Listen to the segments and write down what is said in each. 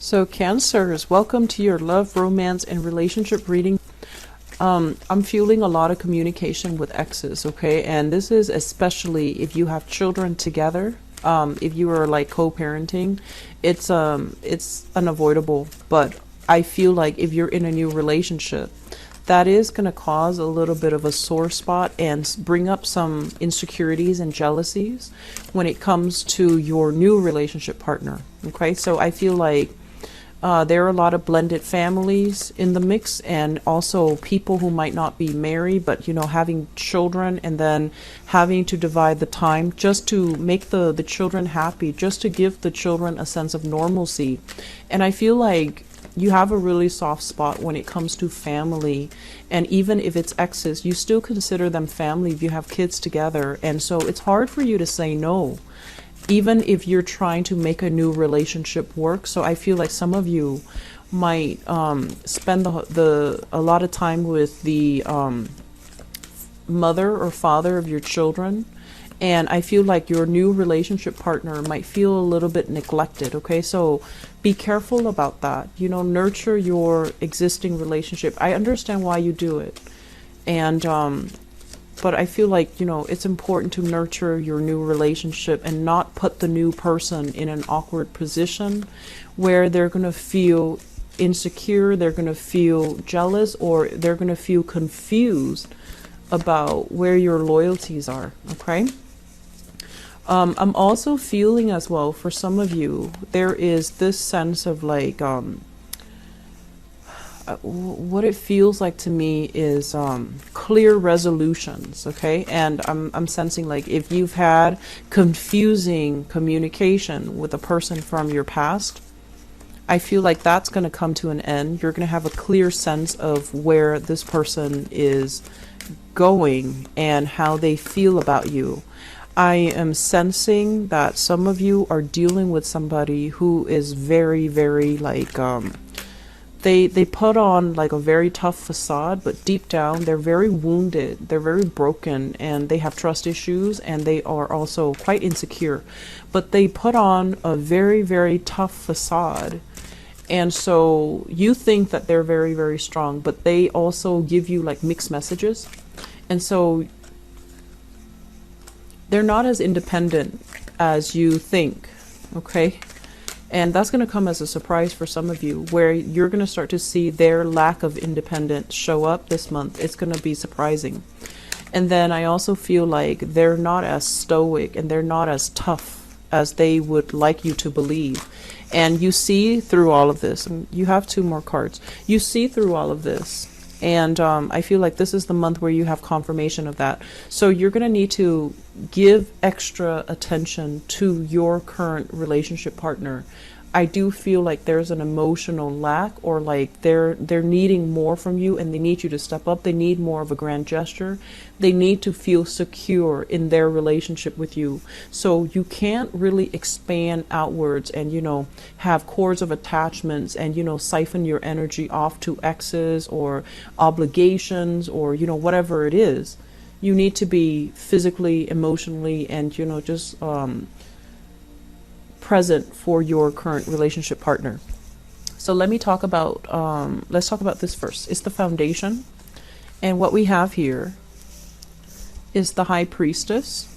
So Cancers, welcome to your love, romance, and relationship reading. I'm feeling a lot of communication with exes, okay? And this is especially if you have children together. If you are like co-parenting, it's unavoidable. But I feel like if you're in a new relationship, that is going to cause a little bit of a sore spot and bring up some insecurities and jealousies when it comes to your new relationship partner. Okay, so I feel like there are a lot of blended families in the mix, and also people who might not be married, but having children and then having to divide the time just to make the children happy, just to give the children a sense of normalcy. And I feel like you have a really soft spot when it comes to family, and even if it's exes, you still consider them family if you have kids together. And so it's hard for you to say no, even if you're trying to make a new relationship work. So I feel like some of you might spend a lot of time with the mother or father of your children. And I feel like your new relationship partner might feel a little bit neglected, okay? So be careful about that. Nurture your existing relationship. I understand why you do it. And but I feel like, it's important to nurture your new relationship and not put the new person in an awkward position where they're going to feel insecure, they're going to feel jealous, or they're going to feel confused about where your loyalties are, okay? I'm also feeling as well, for some of you, there is this sense of like, what it feels like to me is clear resolutions, okay? And I'm sensing like if you've had confusing communication with a person from your past, I feel like that's going to come to an end. You're going to have a clear sense of where this person is going and how they feel about you. I am sensing that some of you are dealing with somebody who is very, very like, they put on like a very tough facade, but deep down they're very wounded, they're very broken, and they have trust issues, and they are also quite insecure. But they put on a very, very tough facade. And so you think that they're very, very strong, but they also give you like mixed messages. And so they're not as independent as you think, okay? And that's going to come as a surprise for some of you, where you're going to start to see their lack of independence show up this month. It's going to be surprising. And then I also feel like they're not as stoic and they're not as tough as they would like you to believe. And you see through all of this, and you have two more cards. You see through all of this. And I feel like this is the month where you have confirmation of that. So you're going to need to give extra attention to your current relationship partner. I do feel like there's an emotional lack, or like they're needing more from you, and they need you to step up. They need more of a grand gesture. They need to feel secure in their relationship with you. So you can't really expand outwards and, have cords of attachments and, siphon your energy off to exes or obligations or, whatever it is. You need to be physically, emotionally, and, just present for your current relationship partner. So let me talk about, let's talk about this first. It's the foundation. And what we have here is the High Priestess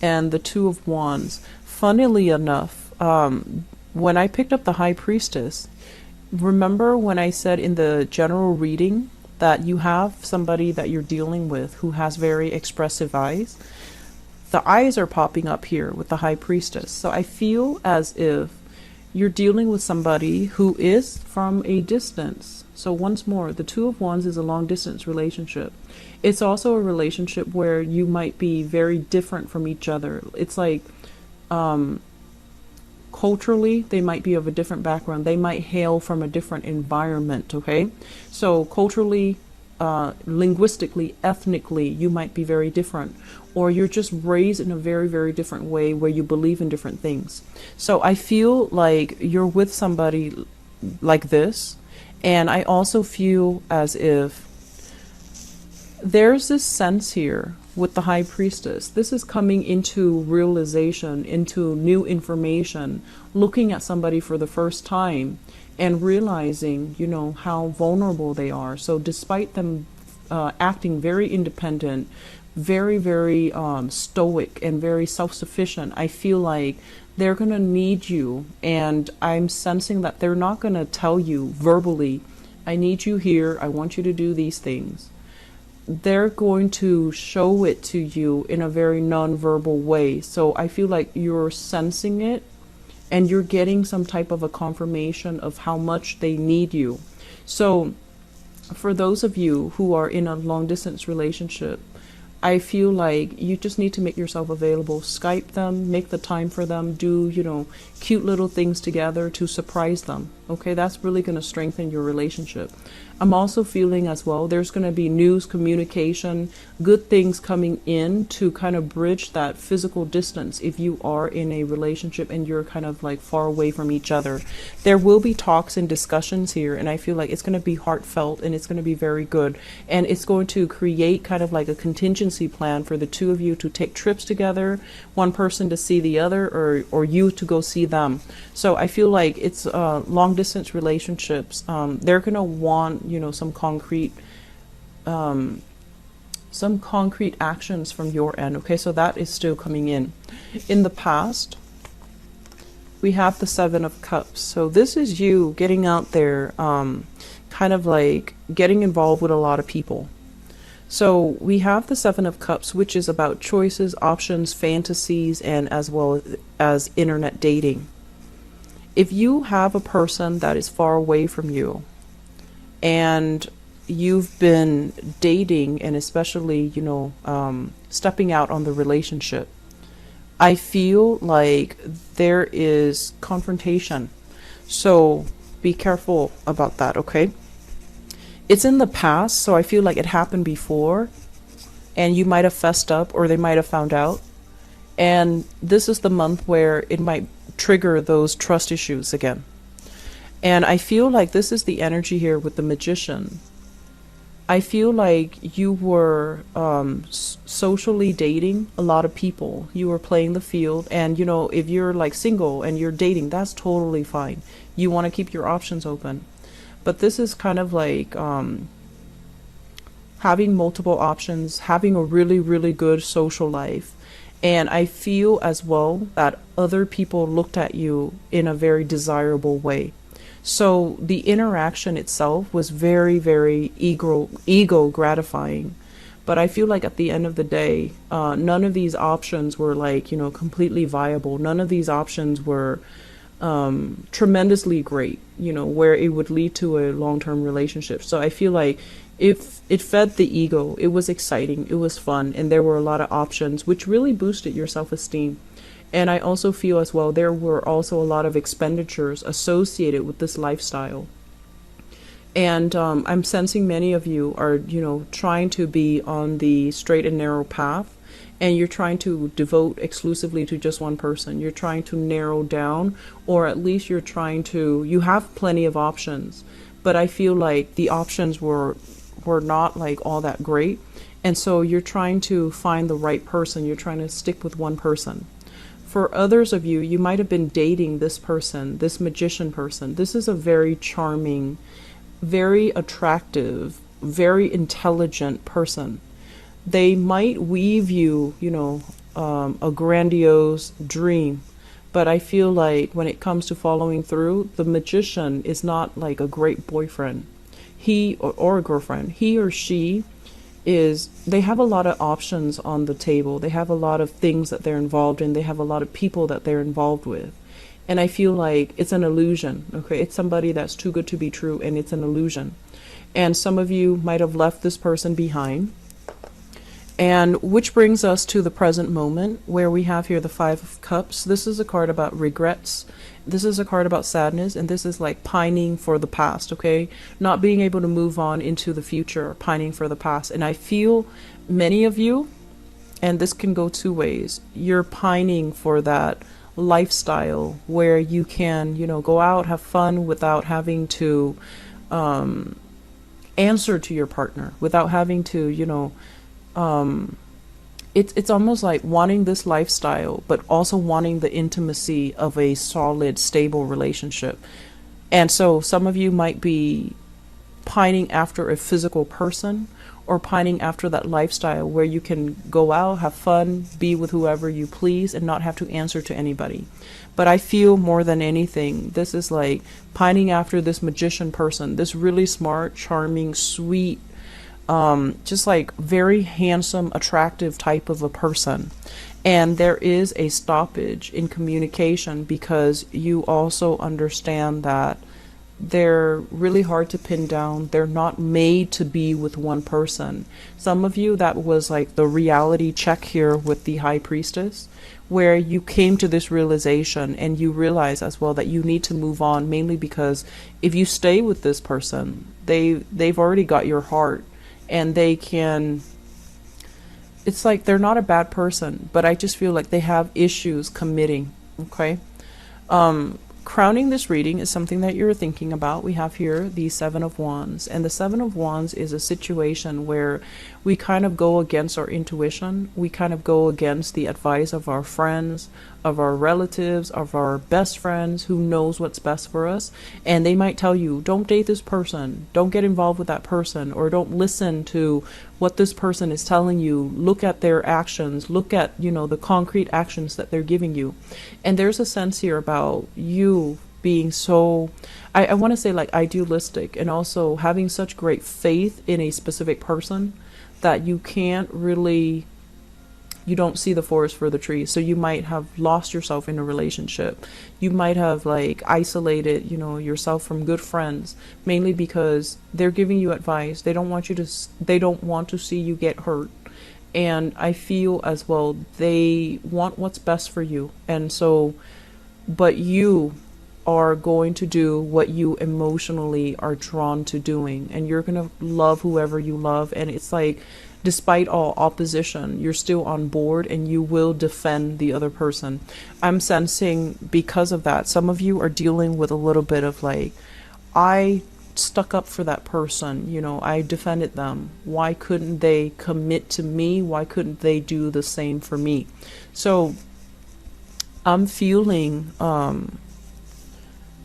and the Two of Wands. Funnily enough, when I picked up the High Priestess, remember when I said in the general reading that you have somebody that you're dealing with who has very expressive eyes? The eyes are popping up here with the High Priestess. So I feel as if you're dealing with somebody who is from a distance. So once more, the Two of Wands is a long distance relationship. It's also a relationship where you might be very different from each other. It's like culturally, they might be of a different background. They might hail from a different environment, okay? So culturally, linguistically, ethnically, you might be very different, or you're just raised in a very, very different way where you believe in different things. So I feel like you're with somebody like this, and I also feel as if there's this sense here with the High Priestess. This is coming into realization, into new information, looking at somebody for the first time and realizing, you know, how vulnerable they are. So despite them acting very independent, very, very stoic and very self-sufficient, I feel like they're going to need you. And I'm sensing that they're not going to tell you verbally, I need you here, I want you to do these things. They're going to show it to you in a very non-verbal way. So I feel like you're sensing it and you're getting some type of a confirmation of how much they need you. So for those of you who are in a long distance relationship, I feel like you just need to make yourself available. Skype them, make the time for them, do, you know, cute little things together to surprise them. Okay, that's really going to strengthen your relationship. I'm also feeling as well, there's going to be news, communication, good things coming in to kind of bridge that physical distance if you are in a relationship and you're kind of like far away from each other. There will be talks and discussions here, and I feel like it's going to be heartfelt and it's going to be very good. And it's going to create kind of like a contingency plan for the two of you to take trips together, one person to see the other, or you to go see them. So I feel like it's long distance relationships. They're going to want, you know, some concrete actions from your end. Okay, so that is still coming in. In the past, we have the Seven of Cups. So this is you getting out there, kind of like getting involved with a lot of people. So we have the Seven of Cups, which is about choices, options, fantasies, and as well as internet dating. If you have a person that is far away from you and you've been dating and especially, you know, stepping out on the relationship, I feel like there is confrontation. So be careful about that, okay? It's in the past, so I feel like it happened before and you might have fessed up or they might have found out. And this is the month where it might trigger those trust issues again. And I feel like this is the energy here with the Magician. I feel like you were socially dating a lot of people. You were playing the field. And, you know, if you're like single and you're dating, that's totally fine. You want to keep your options open. But this is kind of like having multiple options, having a really, really good social life. And I feel as well that other people looked at you in a very desirable way. So the interaction itself was very, very ego gratifying. But I feel like at the end of the day, none of these options were like, you know, completely viable. None of these options were tremendously great, you know, where it would lead to a long-term relationship. So I feel like if it fed the ego, it was exciting, it was fun, and there were a lot of options, which really boosted your self-esteem. And I also feel as well, there were also a lot of expenditures associated with this lifestyle. And I'm sensing many of you are, you know, trying to be on the straight and narrow path, and you're trying to devote exclusively to just one person. You're trying to narrow down, or at least you're trying to, you have plenty of options, but I feel like the options were not like all that great. And so you're trying to find the right person. You're trying to stick with one person. For others of you, you might have been dating this person, this Magician person. This is a very charming, very attractive, very intelligent person. They might weave you, you know, a grandiose dream. But I feel like when it comes to following through, the Magician is not like a great boyfriend. He or a girlfriend, he or she is, they have a lot of options on the table. They have a lot of things that they're involved in. They have a lot of people that they're involved with. And I feel like it's an illusion, okay? It's somebody that's too good to be true, and it's an illusion. And some of you might have left this person behind. And which brings us to the present moment, where we have here the Five of Cups. This is a card about regrets. This is a card about sadness, and this is like pining for the past, okay? Not being able to move on into the future, pining for the past. And I feel many of you, and this can go two ways, you're pining for that lifestyle where you can, you know, go out, have fun without having to answer to your partner, without having to, you know, it's almost like wanting this lifestyle, but also wanting the intimacy of a solid, stable relationship. And so some of you might be pining after a physical person, or pining after that lifestyle where you can go out, have fun, be with whoever you please, and not have to answer to anybody. But I feel more than anything, this is like pining after this magician person, this really smart, charming, sweet, just like very handsome, attractive type of a person. And there is a stoppage in communication because you also understand that they're really hard to pin down. They're not made to be with one person. Some of you, that was like the reality check here with the High Priestess, where you came to this realization and you realize as well that you need to move on, mainly because if you stay with this person, they've already got your heart, and they can, it's like they're not a bad person, but I just feel like they have issues committing. Okay. Crowning this reading is something that you're thinking about. We have here the Seven of Wands, and the Seven of Wands is a situation where we kind of go against our intuition. We kind of go against the advice of our friends, of our relatives, of our best friends who knows what's best for us. And they might tell you, don't date this person, don't get involved with that person, or don't listen to what this person is telling you. Look at their actions, look at, you know, the concrete actions that they're giving you. And there's a sense here about you being so, I want to say like idealistic, and also having such great faith in a specific person that you can't really, you don't see the forest for the trees. So you might have lost yourself in a relationship. You might have like isolated, you know, yourself from good friends, mainly because they're giving you advice. They don't want you to, they don't want to see you get hurt. And I feel as well, they want what's best for you. And so, but you are going to do what you emotionally are drawn to doing, and you're going to love whoever you love. And it's like, despite all opposition, you're still on board and you will defend the other person. I'm sensing because of that, some of you are dealing with a little bit of like, I stuck up for that person, you know, I defended them. Why couldn't they commit to me? Why couldn't they do the same for me? So I'm feeling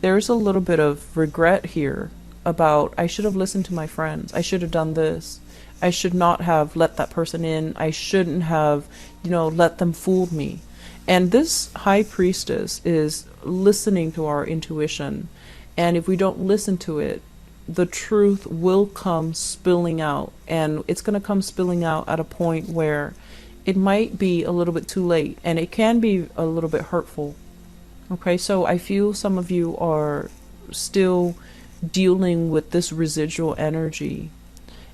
there's a little bit of regret here about, I should have listened to my friends. I should have done this. I should not have let that person in. I shouldn't have, you know, let them fool me. And this High Priestess is listening to our intuition. And if we don't listen to it, the truth will come spilling out. And it's going to come spilling out at a point where it might be a little bit too late. And it can be a little bit hurtful. Okay, so I feel some of you are still dealing with this residual energy.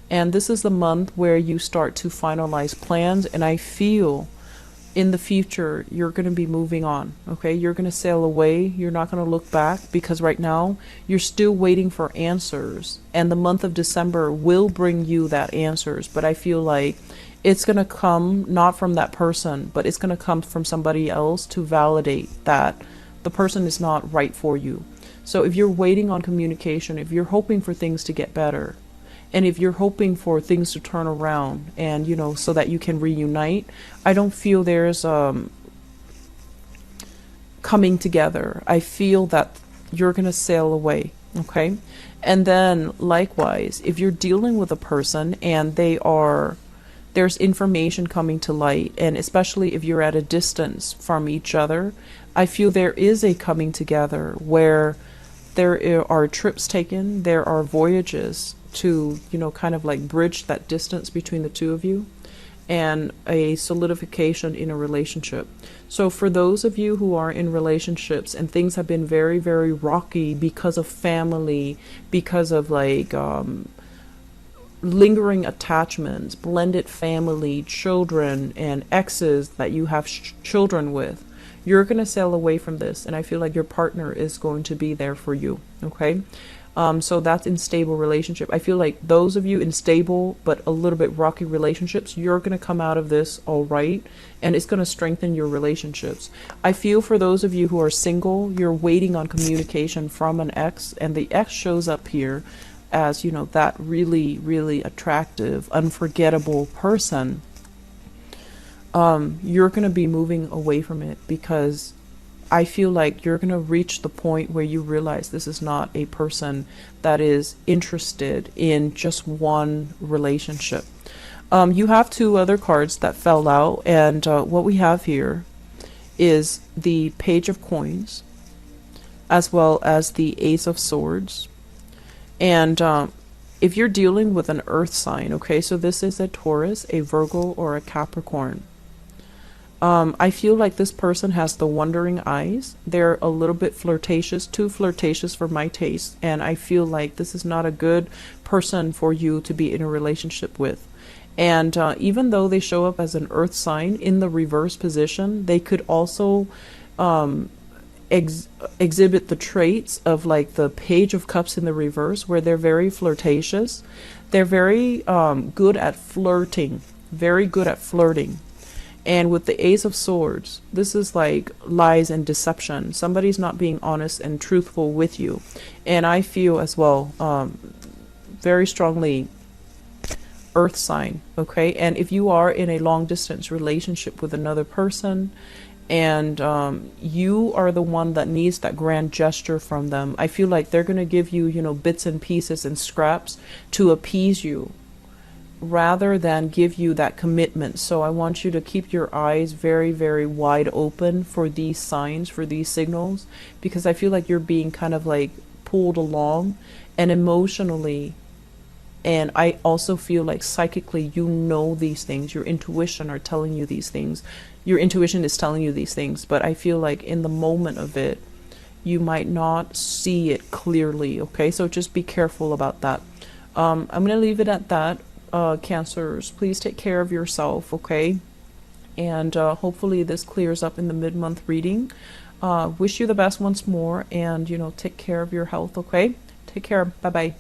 And this is the month where you start to finalize plans. And I feel in the future, you're going to be moving on. Okay, you're going to sail away. You're not going to look back, because right now you're still waiting for answers. And the month of December will bring you that answers. But I feel like it's going to come not from that person, but it's going to come from somebody else to validate that the person is not right for you. So if you're waiting on communication, if you're hoping for things to get better, and if you're hoping for things to turn around and, you know, so that you can reunite, I don't feel there's coming together. I feel that you're going to sail away. Okay. And then likewise, if you're dealing with a person and there's information coming to light, and especially if you're at a distance from each other, I feel there is a coming together where there are trips taken, there are voyages to, you know, kind of like bridge that distance between the two of you, and a solidification in a relationship. So for those of you who are in relationships and things have been very, very rocky because of family, because of like lingering attachments, blended family, children, and exes that you have children with, you're going to sail away from this. And I feel like your partner is going to be there for you. Okay. So that's in stable relationship. I feel like those of you in stable but a little bit rocky relationships, you're going to come out of this all right, and it's going to strengthen your relationships. I feel for those of you who are single, you're waiting on communication from an ex, and the ex shows up here as, you know, that really, really attractive, unforgettable person. you're going to be moving away from it, because I feel like you're going to reach the point where you realize this is not a person that is interested in just one relationship. You have two other cards that fell out, and what we have here is the Page of Coins, as well as the Ace of Swords. And if you're dealing with an earth sign, okay, so this is a Taurus, a Virgo, or a Capricorn. I feel like this person has the wandering eyes. They're a little bit flirtatious, too flirtatious for my taste. And I feel like this is not a good person for you to be in a relationship with. And even though they show up as an earth sign in the reverse position, they could also exhibit the traits of like the Page of Cups in the reverse, where they're very flirtatious. They're very good at flirting, very good at flirting. And with the Ace of Swords, this is like lies and deception. Somebody's not being honest and truthful with you. And I feel as well, very strongly, earth sign, okay? And if you are in a long distance relationship with another person, and you are the one that needs that grand gesture from them, I feel like they're going to give you, you know, bits and pieces and scraps to appease you, rather than give you that commitment. So I want you to keep your eyes very, very wide open for these signs, for these signals, because I feel like you're being kind of like pulled along, and emotionally, and I also feel like psychically, you know these things. Your intuition are telling you these things. Your intuition is telling you these things, but I feel like in the moment of it, you might not see it clearly, okay? So just be careful about that. I'm going to leave it at that. Cancers, please take care of yourself, okay? And hopefully this clears up in the mid-month reading. Wish you the best once more, and you know, take care of your health, okay? Take care. Bye bye.